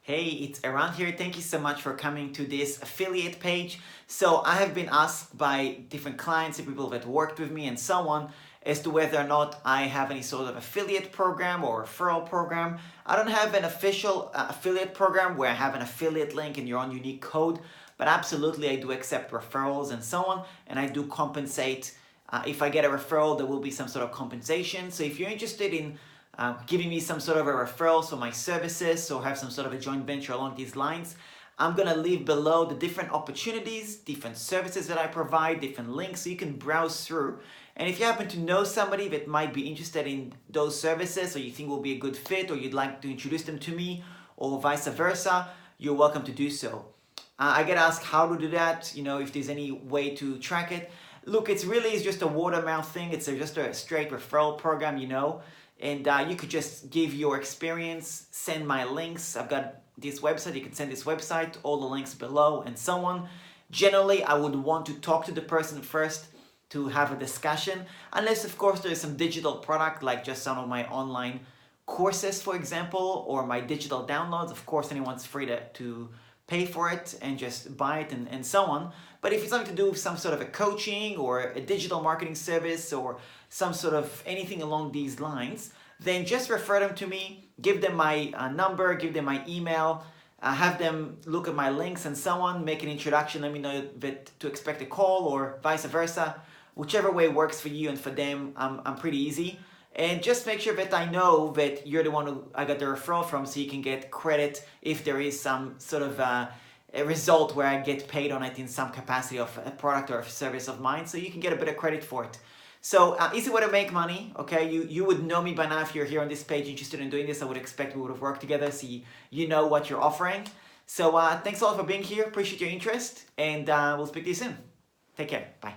Hey, it's Eran here. Thank you so much for coming to this affiliate page. So I have been asked by different clients and people that worked with me and so on as to whether or not I have any sort of affiliate program or referral program. I don't have an official affiliate program where I have an affiliate link and your own unique code, but absolutely I do accept referrals and so on, and I do compensate. If I get a referral, there will be some sort of compensation. So if you're interested in giving me some sort of a referral for my services or have some sort of a joint venture along these lines, I'm gonna leave below the different opportunities, different services that I provide, different links so you can browse through. And if you happen to know somebody that might be interested in those services or you think will be a good fit or you'd like to introduce them to me or vice versa, you're welcome to do so. I get asked how to do that, if there's any way to track it. Look, it's just a word of mouth thing. It's just a straight referral program, and you could just give your experience, send my links. I've got this website, you can send this website, all the links below and so on. Generally, I would want to talk to the person first to have a discussion, unless of course there is some digital product like just some of my online courses, for example, or my digital downloads. Of course, anyone's free to pay for it and just buy it and so on. But if it's something to do with some sort of a coaching or a digital marketing service or some sort of anything along these lines, then just refer them to me, give them my number, give them my email, have them look at my links and so on, make an introduction, let me know that to expect a call or vice versa. Whichever way works for you and for them, I'm pretty easy. And just make sure that I know that you're the one who I got the referral from, so you can get credit if there is some sort of a result where I get paid on it in some capacity of a product or a service of mine, so you can get a bit of credit for it. So easy way to make money, okay? You would know me by now if you're here on this page interested in doing this. I would expect we would have worked together, so you know what you're offering. So thanks a lot for being here, appreciate your interest, and we'll speak to you soon. Take care, bye.